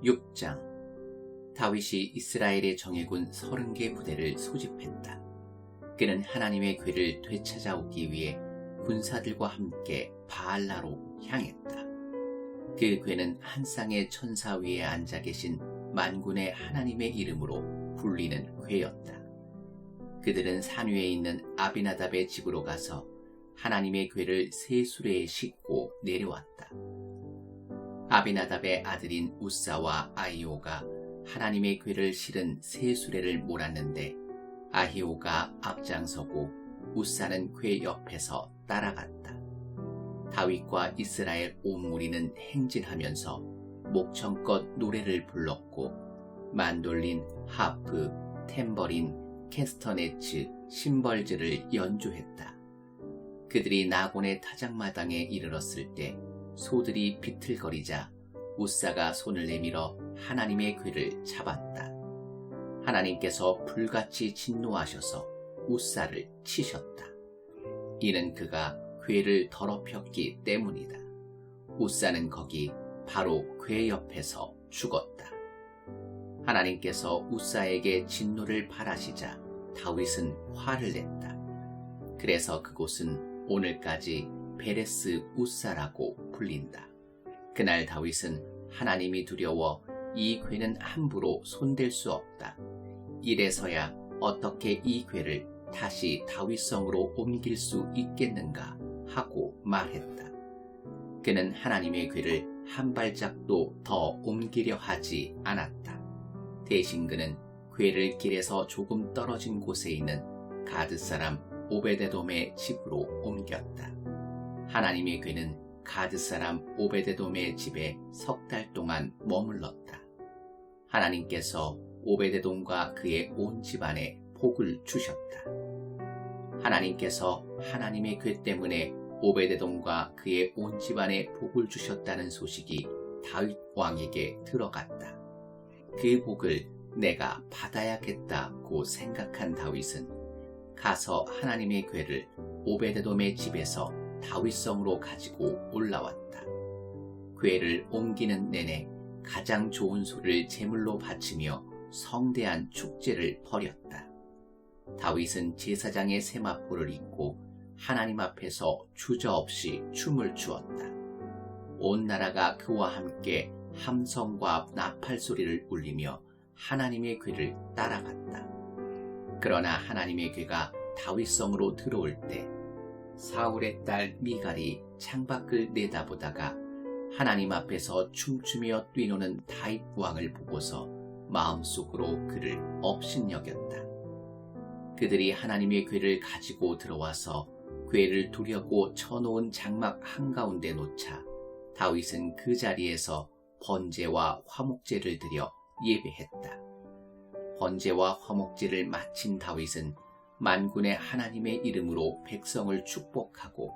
6장. 다윗이 이스라엘의 정예군 30개 부대를 소집했다. 그는 하나님의 궤를 되찾아오기 위해 군사들과 함께 바알라로 향했다. 그 궤는 한 쌍의 천사 위에 앉아 계신 만군의 하나님의 이름으로 불리는 궤였다. 그들은 산 위에 있는 아비나답의 집으로 가서 하나님의 궤를 세 수레에 싣고 내려왔다. 아비나답의 아들인 우사와 아히오가 하나님의 궤를 실은 세 수레를 몰았는데 아히오가 앞장서고 우사는 궤 옆에서 따라갔다. 다윗과 이스라엘 온 무리는 행진하면서 목청껏 노래를 불렀고 만돌린, 하프, 탬버린, 캐스터네츠, 심벌즈를 연주했다. 그들이 나곤의 타작마당에 이르렀을 때 소들이 비틀거리자 우사가 손을 내밀어 하나님의 궤를 잡았다. 하나님께서 불같이 진노하셔서 우사를 치셨다. 이는 그가 궤를 더럽혔기 때문이다. 우사는 거기 바로 궤 옆에서 죽었다. 하나님께서 우사에게 진노를 발하시자 다윗은 화를 냈다. 그래서 그곳은 오늘까지 베레스 우사라고 불린다. 그날 다윗은 하나님이 두려워 이 궤는 함부로 손댈 수 없다. 이래서야 어떻게 이 궤를 다시 다윗성으로 옮길 수 있겠는가 하고 말했다. 그는 하나님의 궤를 한 발짝도 더 옮기려 하지 않았다. 대신 그는 궤를 길에서 조금 떨어진 곳에 있는 가드 사람 오베데돔의 집으로 옮겼다. 하나님의 궤는 가드 사람 오베데돔의 집에 3달 동안 머물렀다. 하나님께서 오베데돔과 그의 온 집안에 복을 주셨다. 하나님께서 하나님의 궤 때문에 오베데돔과 그의 온 집안에 복을 주셨다는 소식이 다윗 왕에게 들어갔다. 그 복을 내가 받아야겠다고 생각한 다윗은 가서 하나님의 궤를 오베데돔의 집에서 다윗성으로 가지고 올라왔다. 궤를 옮기는 내내 가장 좋은 소를 제물로 바치며 성대한 축제를 벌였다. 다윗은 제사장의 세마포를 입고 하나님 앞에서 주저없이 춤을 추었다. 온 나라가 그와 함께 함성과 나팔 소리를 울리며 하나님의 궤를 따라갔다. 그러나 하나님의 궤가 다윗성으로 들어올 때 사울의 딸 미갈이 창밖을 내다보다가 하나님 앞에서 춤추며 뛰노는 다윗 왕을 보고서 마음속으로 그를 업신여겼다. 그들이 하나님의 궤를 가지고 들어와서 궤를 두려고 쳐놓은 장막 한가운데 놓자 다윗은 그 자리에서 번제와 화목제를 드려 예배했다. 번제와 화목제를 마친 다윗은 만군의 하나님의 이름으로 백성을 축복하고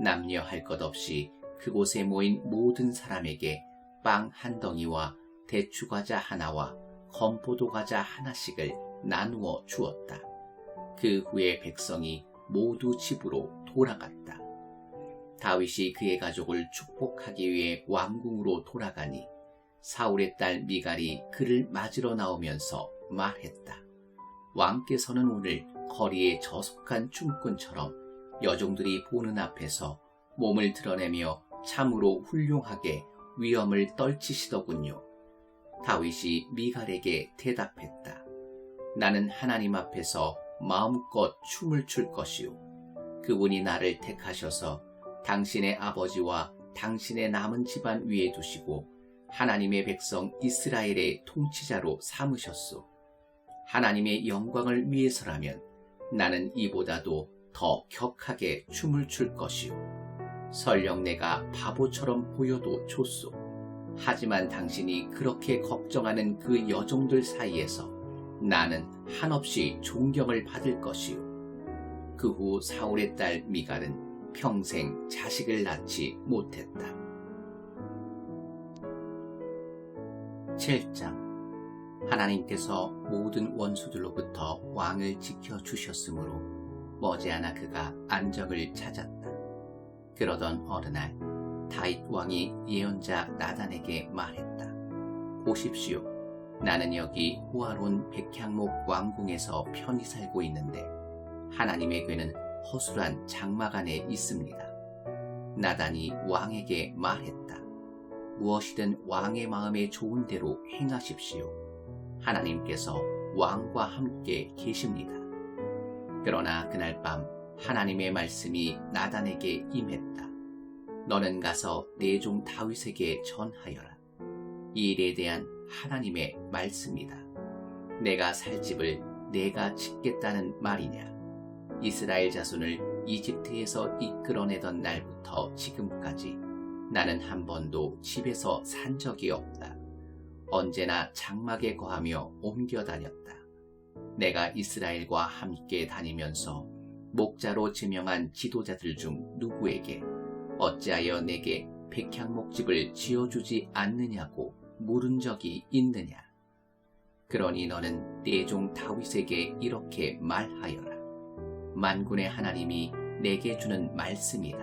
남녀 할 것 없이 그곳에 모인 모든 사람에게 빵 한 덩이와 대추과자 하나와 건포도 과자 하나씩을 나누어 주었다. 그 후에 백성이 모두 집으로 돌아갔다. 다윗이 그의 가족을 축복하기 위해 왕궁으로 돌아가니 사울의 딸 미갈이 그를 맞으러 나오면서 말했다. 왕께서는 오늘 거리에 저속한 춤꾼처럼 여종들이 보는 앞에서 몸을 드러내며 참으로 훌륭하게 위엄을 떨치시더군요. 다윗이 미갈에게 대답했다. 나는 하나님 앞에서 마음껏 춤을 출 것이요. 그분이 나를 택하셔서 당신의 아버지와 당신의 남은 집안 위에 두시고 하나님의 백성 이스라엘의 통치자로 삼으셨소. 하나님의 영광을 위해서라면 나는 이보다도 더 격하게 춤을 출 것이요. 설령 내가 바보처럼 보여도 좋소. 하지만 당신이 그렇게 걱정하는 그 여종들 사이에서 나는 한없이 존경을 받을 것이요. 그 후 사울의 딸 미갈은 평생 자식을 낳지 못했다. 7장. 하나님께서 모든 원수들로부터 왕을 지켜주셨으므로 머지않아 그가 안정을 찾았다. 그러던 어느 날 다윗 왕이 예언자 나단에게 말했다. 보십시오. 나는 여기 호화로운 백향목 왕궁에서 편히 살고 있는데 하나님의 궤는 허술한 장막 안에 있습니다. 나단이 왕에게 말했다. 무엇이든 왕의 마음에 좋은 대로 행하십시오. 하나님께서 왕과 함께 계십니다. 그러나 그날 밤 하나님의 말씀이 나단에게 임했다. 너는 가서 내 종 다윗에게 전하여라. 이 일에 대한 하나님의 말씀이다. 내가 살 집을 내가 짓겠다는 말이냐? 이스라엘 자손을 이집트에서 이끌어내던 날부터 지금까지 나는 한 번도 집에서 산 적이 없다. 언제나 장막에 거하며 옮겨 다녔다. 내가 이스라엘과 함께 다니면서 목자로 지명한 지도자들 중 누구에게 어찌하여 내게 백향목집을 지어주지 않느냐고 물은 적이 있느냐? 그러니 너는 내 종 다윗에게 이렇게 말하여라. 만군의 하나님이 내게 주는 말씀이다.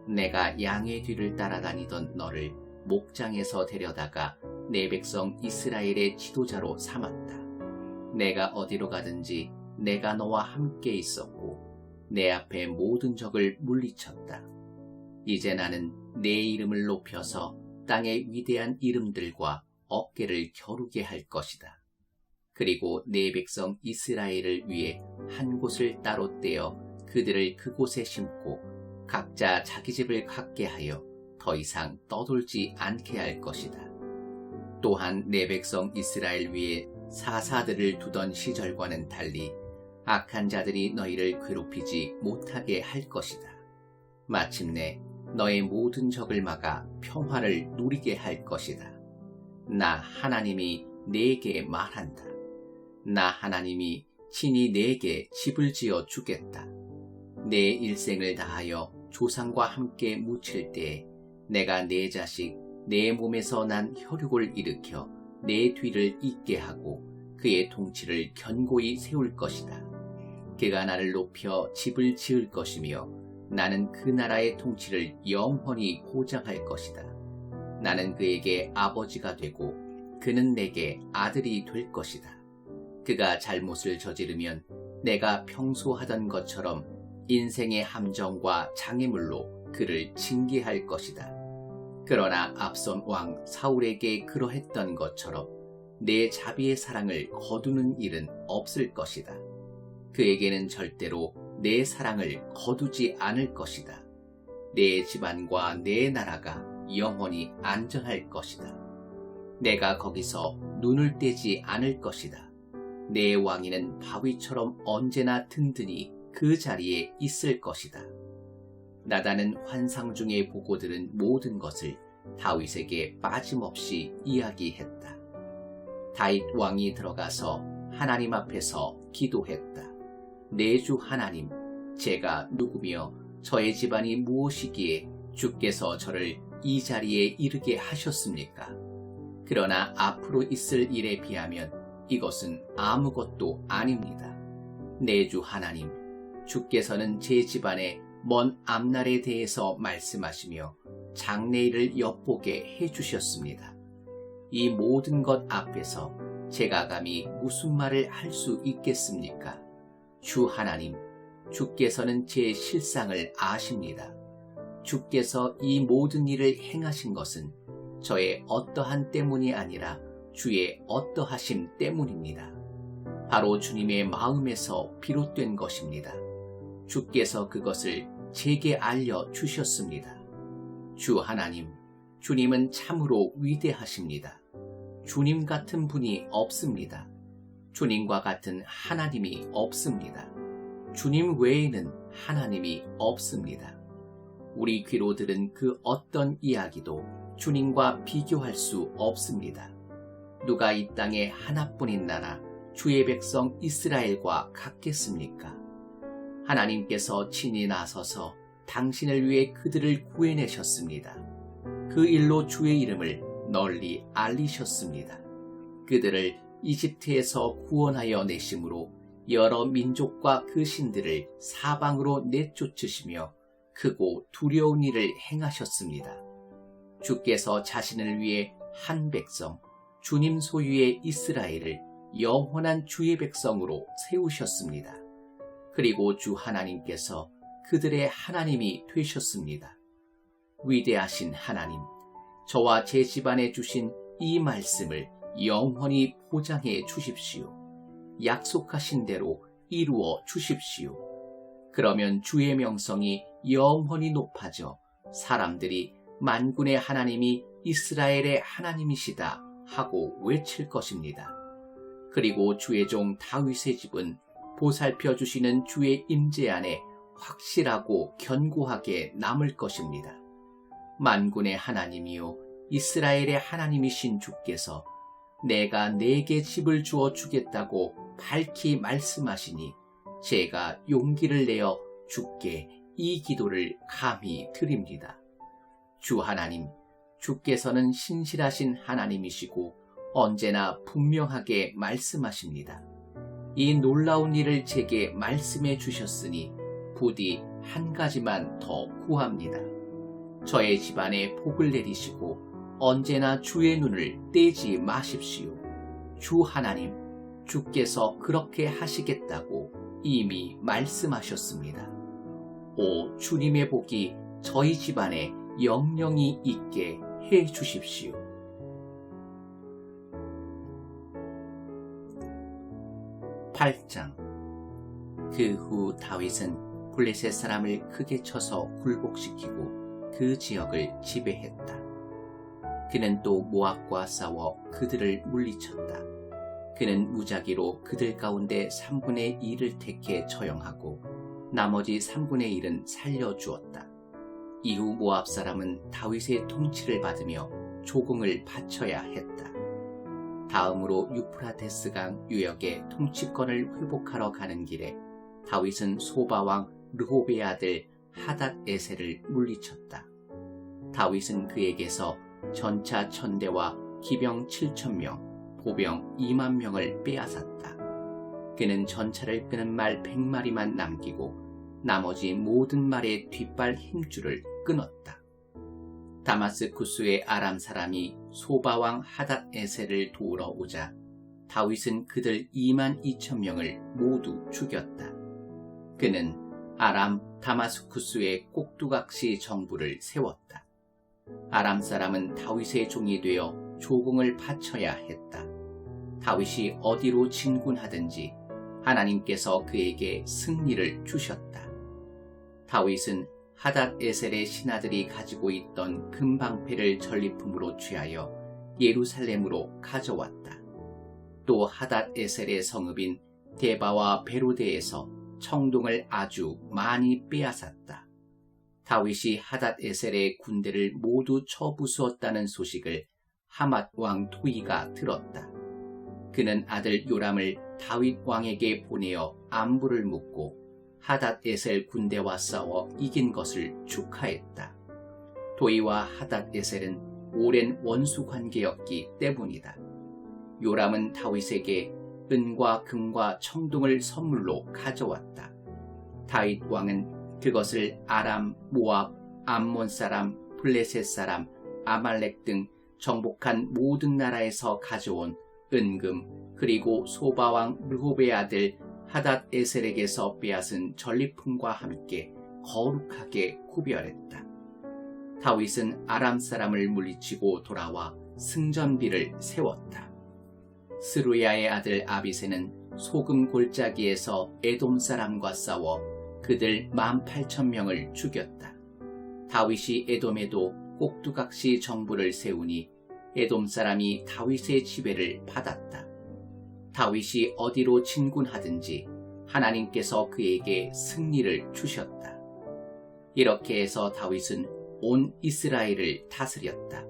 내가 양의 뒤를 따라다니던 너를 목장에서 데려다가 내 백성 이스라엘의 지도자로 삼았다. 내가 어디로 가든지 내가 너와 함께 있었고 내 앞에 모든 적을 물리쳤다. 이제 나는 내 이름을 높여서 땅의 위대한 이름들과 어깨를 겨루게 할 것이다. 그리고 내 백성 이스라엘을 위해 한 곳을 따로 떼어 그들을 그곳에 심고 각자 자기 집을 갖게 하여 더 이상 떠돌지 않게 할 것이다. 또한 내 백성 이스라엘 위에 사사들을 두던 시절과는 달리 악한 자들이 너희를 괴롭히지 못하게 할 것이다. 마침내 너의 모든 적을 막아 평화를 누리게 할 것이다. 나 하나님이 네게 말한다. 나 하나님이 친히 네게 집을 지어 주겠다. 내 일생을 다하여 조상과 함께 묻힐 때에 내가 내 자식 내 몸에서 난 혈육을 일으켜 내 뒤를 잇게 하고 그의 통치를 견고히 세울 것이다. 그가 나를 높여 집을 지을 것이며 나는 그 나라의 통치를 영원히 보장할 것이다. 나는 그에게 아버지가 되고 그는 내게 아들이 될 것이다. 그가 잘못을 저지르면 내가 평소 하던 것처럼 인생의 함정과 장애물로 그를 징계할 것이다. 그러나 앞선 왕 사울에게 그러했던 것처럼 내 자비의 사랑을 거두는 일은 없을 것이다. 그에게는 절대로 내 사랑을 거두지 않을 것이다. 내 집안과 내 나라가 영원히 안전할 것이다. 내가 거기서 눈을 떼지 않을 것이다. 내 왕위는 바위처럼 언제나 든든히 그 자리에 있을 것이다. 나단은 환상 중에 보고 들은 모든 것을 다윗에게 빠짐없이 이야기했다. 다윗 왕이 들어가서 하나님 앞에서 기도했다. 내 주 하나님, 제가 누구며 저의 집안이 무엇이기에 주께서 저를 이 자리에 이르게 하셨습니까? 그러나 앞으로 있을 일에 비하면 이것은 아무것도 아닙니다. 내 주 하나님, 주께서는 제 집안의 먼 앞날에 대해서 말씀하시며 장래일을 엿보게 해주셨습니다. 이 모든 것 앞에서 제가 감히 무슨 말을 할 수 있겠습니까? 주 하나님, 주께서는 제 실상을 아십니다. 주께서 이 모든 일을 행하신 것은 저의 어떠한 때문이 아니라 주의 어떠하심 때문입니다. 바로 주님의 마음에서 비롯된 것입니다. 주께서 그것을 제게 알려주셨습니다. 주 하나님, 주님은 참으로 위대하십니다. 주님 같은 분이 없습니다. 주님과 같은 하나님이 없습니다. 주님 외에는 하나님이 없습니다. 우리 귀로 들은 그 어떤 이야기도 주님과 비교할 수 없습니다. 누가 이 땅에 하나뿐인 나라 주의 백성 이스라엘과 같겠습니까? 하나님께서 친히 나서서 당신을 위해 그들을 구해내셨습니다. 그 일로 주의 이름을 널리 알리셨습니다. 그들을 이집트에서 구원하여 내심으로 여러 민족과 그 신들을 사방으로 내쫓으시며 크고 두려운 일을 행하셨습니다. 주께서 자신을 위해 한 백성, 주님 소유의 이스라엘을 영원한 주의 백성으로 세우셨습니다. 그리고 주 하나님께서 그들의 하나님이 되셨습니다. 위대하신 하나님, 저와 제 집안에 주신 이 말씀을 영원히 보장해 주십시오. 약속하신 대로 이루어 주십시오. 그러면 주의 명성이 영원히 높아져 사람들이 만군의 하나님이 이스라엘의 하나님이시다 하고 외칠 것입니다. 그리고 주의 종 다윗의 집은 보살펴 주시는 주의 임재 안에 확실하고 견고하게 남을 것입니다. 만군의 하나님이요 이스라엘의 하나님이신 주께서 내가 네게 집을 주어 주겠다고 밝히 말씀하시니 제가 용기를 내어 주께 이 기도를 감히 드립니다. 주 하나님, 주께서는 신실하신 하나님이시고 언제나 분명하게 말씀하십니다. 이 놀라운 일을 제게 말씀해 주셨으니 부디 한 가지만 더 구합니다. 저의 집안에 복을 내리시고 언제나 주의 눈을 떼지 마십시오. 주 하나님, 주께서 그렇게 하시겠다고 이미 말씀하셨습니다. 오 주님의 복이 저희 집안에 영영이 있게 해 주십시오. 8장. 그 후 다윗은 블레셋 사람을 크게 쳐서 굴복시키고 그 지역을 지배했다. 그는 또 모압과 싸워 그들을 물리쳤다. 그는 무작위로 그들 가운데 3분의 2를 택해 처형하고 나머지 3분의 1은 살려주었다. 이후 모압 사람은 다윗의 통치를 받으며 조공을 바쳐야 했다. 다음으로 유프라테스강 유역의 통치권을 회복하러 가는 길에 다윗은 소바왕 르호베의 아들 하닷에셀을 물리쳤다. 다윗은 그에게서 전차 1000대와 기병 7000명, 보병 2만 명을 빼앗았다. 그는 전차를 끄는 말 100마리만 남기고 나머지 모든 말의 뒷발 힘줄을 끊었다. 다마스쿠스의 아람 사람이 소바왕 하닷에셀을 도우러 오자 다윗은 그들 2만 2천 명을 모두 죽였다. 그는 아람 다마스쿠스의 꼭두각시 정부를 세웠다. 아람 사람은 다윗의 종이 되어 조공을 바쳐야 했다. 다윗이 어디로 진군하든지 하나님께서 그에게 승리를 주셨다. 다윗은 하닷에셀의 신하들이 가지고 있던 금방패를 전리품으로 취하여 예루살렘으로 가져왔다. 또 하닷에셀의 성읍인 데바와 베로데에서 청동을 아주 많이 빼앗았다. 다윗이 하닷에셀의 군대를 모두 쳐부수었다는 소식을 하맛 왕 토이가 들었다. 그는 아들 요람을 다윗 왕에게 보내어 안부를 묻고 하닷에셀 군대와 싸워 이긴 것을 축하했다. 도이와 하닷에셀은 오랜 원수 관계였기 때문이다. 요람은 다윗에게 은과 금과 청동을 선물로 가져왔다. 다윗 왕은 그것을 아람, 모압, 암몬 사람, 블레셋 사람, 아말렉 등 정복한 모든 나라에서 가져온 은금 그리고 소바왕 르호베의 아들 하닷에셀에게서 빼앗은 전리품과 함께 거룩하게 구별했다. 다윗은 아람 사람을 물리치고 돌아와 승전비를 세웠다. 스루야의 아들 아비새는 소금 골짜기에서 에돔 사람과 싸워 그들 18,000명을 죽였다. 다윗이 에돔에도 꼭두각시 정부를 세우니 에돔 사람이 다윗의 지배를 받았다. 다윗이 어디로 진군하든지 하나님께서 그에게 승리를 주셨다. 이렇게 해서 다윗은 온 이스라엘을 다스렸다.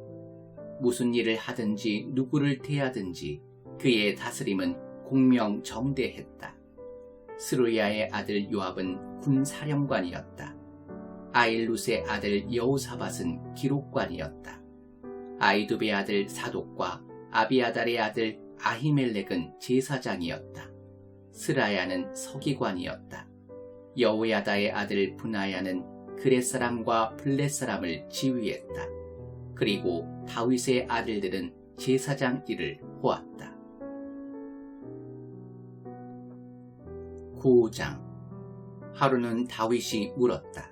무슨 일을 하든지 누구를 대하든지 그의 다스림은 공명정대했다. 스루야의 아들 요압은 군사령관이었다. 아일룻의 아들 여호사밧은 기록관이었다. 아이두베의 아들 사독과 아비아달의 아들 아히멜렉은 제사장이었다. 스라야는 서기관이었다. 여호야다의 아들 분하야는 그렛 사람과 블렛 사람을 지휘했다. 그리고 다윗의 아들들은 제사장 일을 보았다. 9장. 하루는 다윗이 물었다.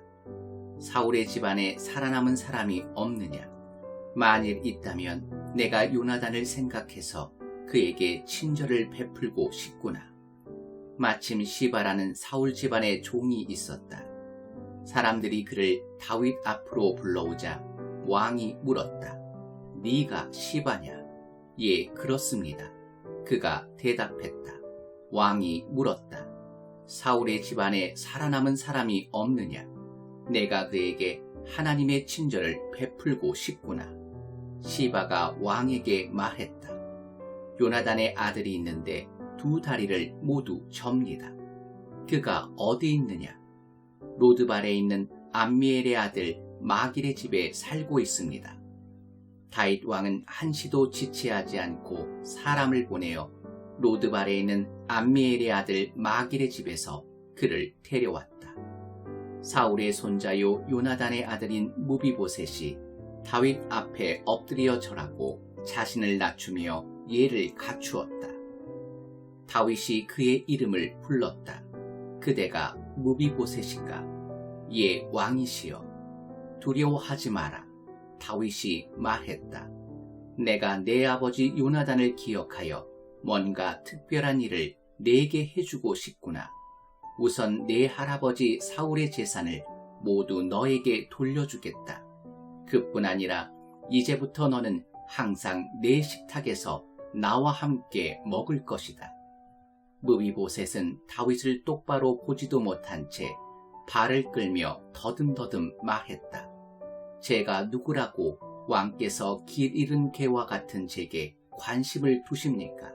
사울의 집안에 살아남은 사람이 없느냐? 만일 있다면 내가 요나단을 생각해서 그에게 친절을 베풀고 싶구나. 마침 시바라는 사울 집안의 종이 있었다. 사람들이 그를 다윗 앞으로 불러오자 왕이 물었다. 네가 시바냐? 예, 그렇습니다. 그가 대답했다. 왕이 물었다. 사울의 집안에 살아남은 사람이 없느냐? 내가 그에게 하나님의 친절을 베풀고 싶구나. 시바가 왕에게 말했다. 요나단의 아들이 있는데 두 다리를 모두 접니다. 그가 어디 있느냐? 로드발에 있는 암미엘의 아들 마길의 집에 살고 있습니다. 다윗 왕은 한시도 지체하지 않고 사람을 보내어 로드발에 있는 암미엘의 아들 마길의 집에서 그를 데려왔다. 사울의 손자요 요나단의 아들인 무비보셋이 다윗 앞에 엎드려 절하고 자신을 낮추며 예를 갖추었다. 다윗이 그의 이름을 불렀다. 그대가 무비보셋인가? 예, 왕이시여. 두려워하지 마라. 다윗이 말했다. 내가 내 아버지 요나단을 기억하여 뭔가 특별한 일을 내게 해주고 싶구나. 우선 내 할아버지 사울의 재산을 모두 너에게 돌려주겠다. 그뿐 아니라 이제부터 너는 항상 내 식탁에서 나와 함께 먹을 것이다. 무비보셋은 다윗을 똑바로 보지도 못한 채 발을 끌며 더듬더듬 말했다. 제가 누구라고 왕께서 길 잃은 개와 같은 제게 관심을 두십니까?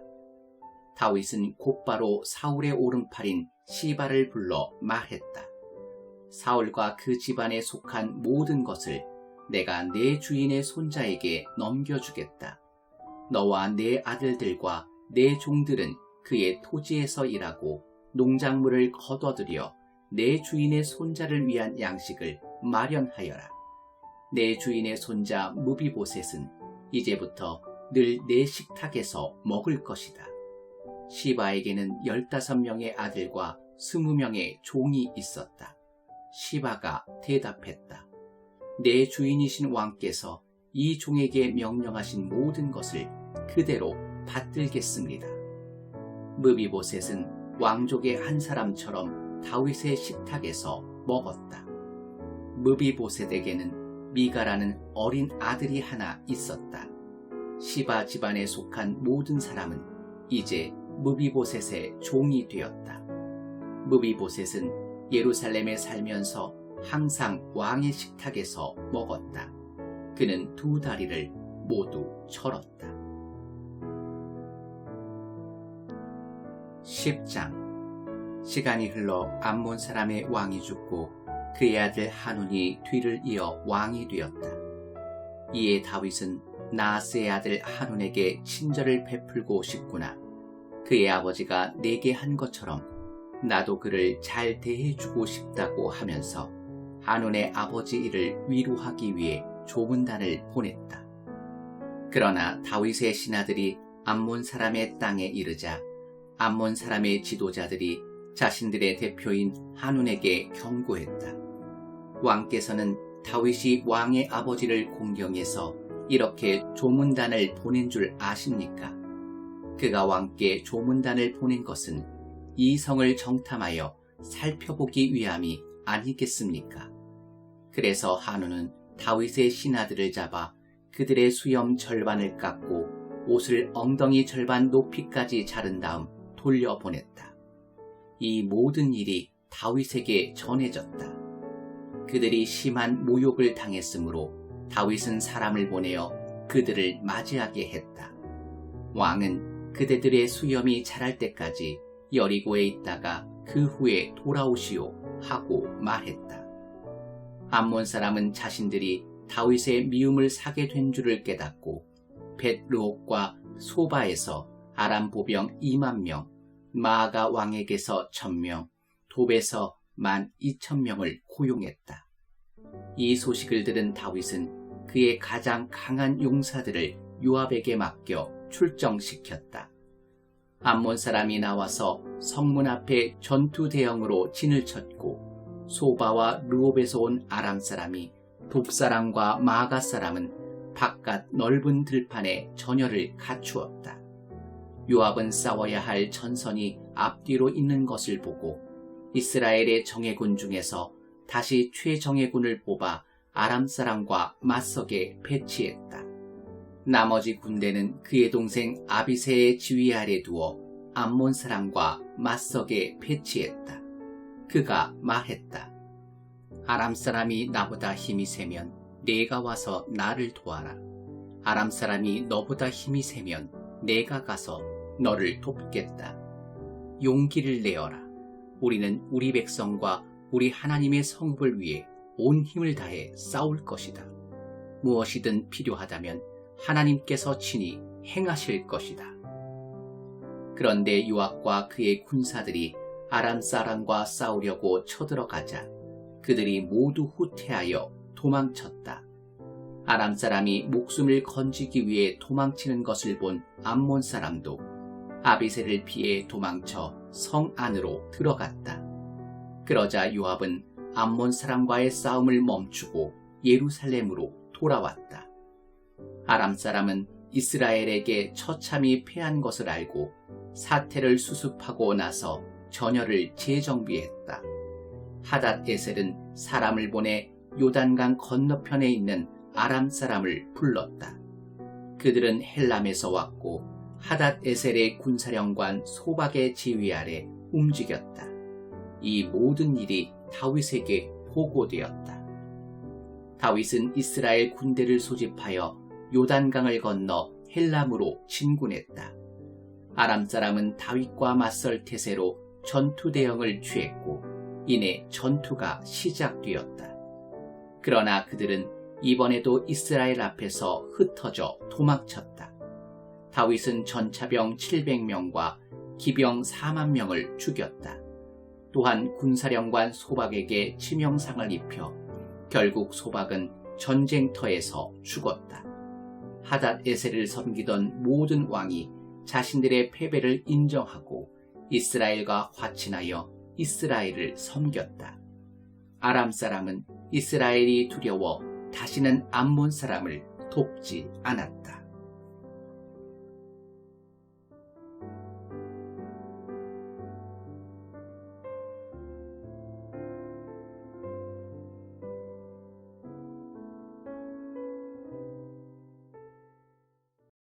다윗은 곧바로 사울의 오른팔인 시바를 불러 말했다. 사울과 그 집안에 속한 모든 것을 내가 내 주인의 손자에게 넘겨주겠다. 너와 내 아들들과 내 종들은 그의 토지에서 일하고 농작물을 거둬들여 내 주인의 손자를 위한 양식을 마련하여라. 내 주인의 손자 무비보셋은 이제부터 늘 내 식탁에서 먹을 것이다. 시바에게는 15명의 아들과 20명의 종이 있었다. 시바가 대답했다. 내 주인이신 왕께서 이 종에게 명령하신 모든 것을 그대로 받들겠습니다. 무비보셋은 왕족의 한 사람처럼 다윗의 식탁에서 먹었다. 무비보셋에게는 미가라는 어린 아들이 하나 있었다. 시바 집안에 속한 모든 사람은 이제 무비보셋의 종이 되었다. 무비보셋은 예루살렘에 살면서 항상 왕의 식탁에서 먹었다. 그는 두 다리를 모두 절었다. 10장. 시간이 흘러 암몬 사람의 왕이 죽고 그의 아들 한운이 뒤를 이어 왕이 되었다. 이에 다윗은 나하스의 아들 한운에게 친절을 베풀고 싶구나. 그의 아버지가 내게 한 것처럼 나도 그를 잘 대해주고 싶다고 하면서 한운의 아버지 일을 위로하기 위해 조문단을 보냈다. 그러나 다윗의 신하들이 암몬 사람의 땅에 이르자 암몬 사람의 지도자들이 자신들의 대표인 한운에게 경고했다. 왕께서는 다윗이 왕의 아버지를 공경해서 이렇게 조문단을 보낸 줄 아십니까? 그가 왕께 조문단을 보낸 것은 이 성을 정탐하여 살펴보기 위함이 아니겠습니까? 그래서 한운은 다윗의 신하들을 잡아 그들의 수염 절반을 깎고 옷을 엉덩이 절반 높이까지 자른 다음 돌려보냈다. 이 모든 일이 다윗에게 전해졌다. 그들이 심한 모욕을 당했으므로 다윗은 사람을 보내어 그들을 맞이하게 했다. 왕은 그대들의 수염이 자랄 때까지 여리고에 있다가 그 후에 돌아오시오 하고 말했다. 암몬 사람은 자신들이 다윗의 미움을 사게 된 줄을 깨닫고 벳르옥과 소바에서 아람 보병 2만 명, 마아가 왕에게서 1000명, 돕에서 12,000명을 고용했다. 이 소식을 들은 다윗은 그의 가장 강한 용사들을 요압에게 맡겨 출정시켰다. 암몬 사람이 나와서 성문 앞에 전투 대형으로 진을 쳤고 소바와 르옵에서 온 아람 사람이 돕사람과 마가 사람은 바깥 넓은 들판에 전열을 갖추었다. 요압은 싸워야 할 전선이 앞뒤로 있는 것을 보고 이스라엘의 정예군 중에서 다시 최정예군을 뽑아 아람 사람과 맞서게 배치했다. 나머지 군대는 그의 동생 아비새의 지휘 아래 두어 암몬 사람과 맞서게 배치했다. 그가 말했다. 아람 사람이 나보다 힘이 세면 내가 와서 나를 도와라. 아람 사람이 너보다 힘이 세면 내가 가서 너를 돕겠다. 용기를 내어라. 우리는 우리 백성과 우리 하나님의 성읍을 위해 온 힘을 다해 싸울 것이다. 무엇이든 필요하다면 하나님께서 친히 행하실 것이다. 그런데 요압과 그의 군사들이 아람 사람과 싸우려고 쳐들어가자 그들이 모두 후퇴하여 도망쳤다. 아람 사람이 목숨을 건지기 위해 도망치는 것을 본 암몬 사람도 아비새를 피해 도망쳐 성 안으로 들어갔다. 그러자 요압은 암몬 사람과의 싸움을 멈추고 예루살렘으로 돌아왔다. 아람 사람은 이스라엘에게 처참히 패한 것을 알고 사태를 수습하고 나서 전열을 재정비했다. 하닷 에셀은 사람을 보내 요단강 건너편에 있는 아람 사람을 불렀다. 그들은 헬람에서 왔고 하닷 에셀의 군사령관 소박의 지휘 아래 움직였다. 이 모든 일이 다윗에게 보고되었다. 다윗은 이스라엘 군대를 소집하여 요단강을 건너 헬람으로 진군했다. 아람 사람은 다윗과 맞설 태세로 전투 대형을 취했고 이내 전투가 시작되었다. 그러나 그들은 이번에도 이스라엘 앞에서 흩어져 도망쳤다. 다윗은 전차병 700명과 기병 4만 명을 죽였다. 또한 군사령관 소박에게 치명상을 입혀 결국 소박은 전쟁터에서 죽었다. 하닷 에셀을 섬기던 모든 왕이 자신들의 패배를 인정하고 이스라엘과 화친하여 이스라엘을 섬겼다. 아람 사람은 이스라엘이 두려워 다시는 암몬 사람을 돕지 않았다.